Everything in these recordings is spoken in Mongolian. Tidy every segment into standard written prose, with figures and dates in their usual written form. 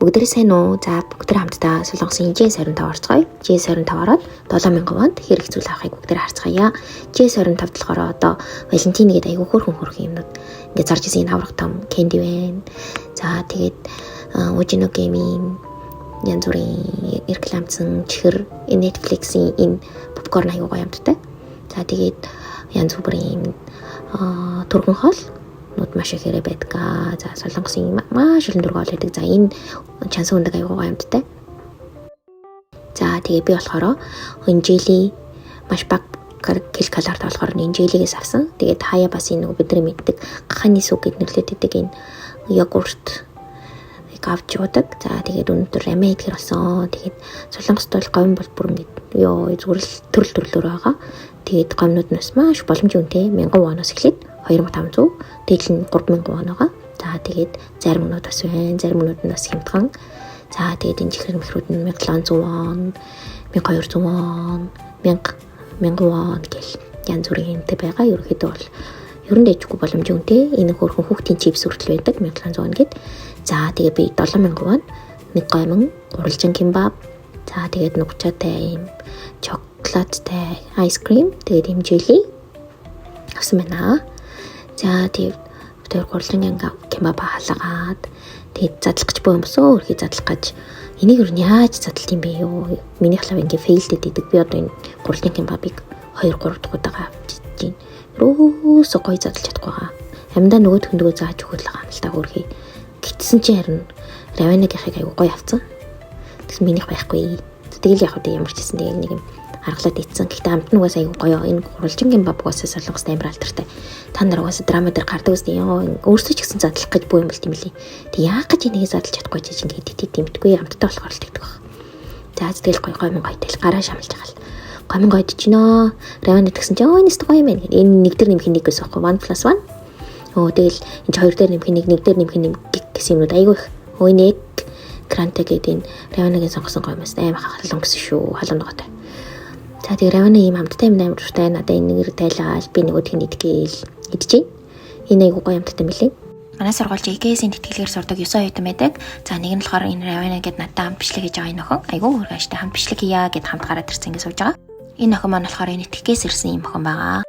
бүгдээ сайн уу? За бүгдээ хамтдаа Солонгосын J25 орцгоё. J25 ороод 7000 вонд хэрэг зүйл авахыг бүгдээ харцгаая. J25 болохоор одоо Валентингээд аягүй хөрхөн юмнууд ингээд зарж исэн энэ аврах том candy байна. За тэгээд Ujino Gaming янз бүрийн рекламцсан чихэр Netflix-ийн энэ попкорн аягүй гоё юмтай. За тэгээд янз бүрийн түргэн хоол нууд маш их хэрэг байдаг. За Солонгосын маш олон дургуй хоол байдаг. За энэ чансан өндөг аягүй гоё юмтай. За тэгээд би болохоор энэ желли маш бага калорит болохоор энэ желлигээс авсан. Тэгээд хаяа бас энэ нөгөө бидний мэддэг гаханы сүг гэд нэрлэдэг энэ йогурт авч удаг. За тэгээд өнөөдөр амиа идэхэр болсон. Тэгээд Солонгост бол говин бол бүр ингэ зүгээр л төрөл байгаа. Тэгээд говнууд нь маш боломжтой үнэтэй 1000 воноос эхлээд 2500 дээдл нь 3000 вон байгаа. За тэгээд зарим өнүүд бас байна. Зарим өнүүд нь бас хямдхан. За тэгээд энэ чихрийн мэхрүүд нь 1700 вон, 1200 вон, 1000 вон гэл янз бүрийн юмтай байгаа. Ерөнхийдөө бол ерөн дэжгүй боломжтой үнэтэй. Энэ хөрхөн хүүхдийн чипс хүртэл байдаг 1700 вон гэд. За тэгээд би 7000 вон нэг гомон гурилжин кимбаб. За тэгээд нугчаатай юм чоколадтай айскрим, тэгээд юм желли авсан байна. За тэгээд тэр гурилжин кимбаб хаалгаад тэгээд задлах гэж боо юмсоо өрхий задлах гэж энийг юу яаж задлт юм бэ юу? Миний халав ингээ фейлдэд идэг. Би одоо энэ гурилжин кимбабыг 2-3 дахь удаа авчиж байна. Рүүс гоё задлж чадахгүй байгаа. Амьдаа нөгөө төндгөө зааж өгөх л байгаа юм л та хөрхий. Гэтсэн чи харин раванагийнхыг аягүй гоё авсан. Тэгс минийх байхгүй. Тэгэл яг одоо ямар ч гэсэн тэгэл нэг юм аргалаад ийцсэн. Гэхдээ амт нугаас аягүй гоё. Энэ гурилжин кимбаб угаасаа Солонгост амар алдартай. Та нар угаасаа драма дээр гардаг үстэй. Өөрсдөө ч гэсэн задлах гэж буу юм бол тийм лий. Тэг яах гэж энийг задлж чадахгүй чи ингээд тэмтгүй амттай болохоор л тэгдэг баг. За тэгэл гоё гоё тэл гараа шамлж байгаа л. Гомин гоё дижнөө. Раванаг гэсэн чи энэ өстө гоё юм байна. Энэ нэг дээр нэмэх нэгээс байхгүй 1+1. Тэгэл энэ хоёр дээр нэмэх нэг дээр нэмэх нэг гэсэн юмуд айгүй их. Нэг гранта гэдэг энэ раванагийн сонгосон гомоос амар халуун гэсэн шүү. Халуун ноготой. За тэгээ равана ийм амттай юм амар дуртай. Надаа энэ нэр тайлгаал би нөгөөх нь идгээл идэж байна. Энэ айгүй гоё амттай мөлий. Манай сургуульч EKS-ийн тэтгэлгээр сурдаг 9 оюутан байдаг. За нэг нь болохоор энэ равана гэд надад хамт бичлэг хийж байгаа энэ охин. Айгүй хургаштай хамт бичлэг хийя гэд хамт гараад ирсэн ингэ сууж байгаа. Энэ охин маань болохоор энэ тэтгэс ирсэн юм охин байгаа.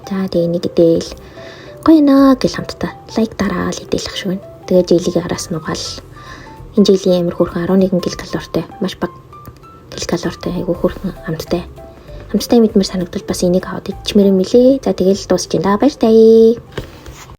За тэгээ нэг идэл гоё наа гэл хамтдаа лайк дараал идэлх шүү. Тэгээ жилийн араас нугаал. Энэ жилийн амир хөрхөн 11 ккал. Маш бага ккал айгүй хөрхөн амттай. Амттай мэдмэр санагдвал бас энийг аваад идчихмээр юм билээ. За тэгэл дуусчихин да баяртай.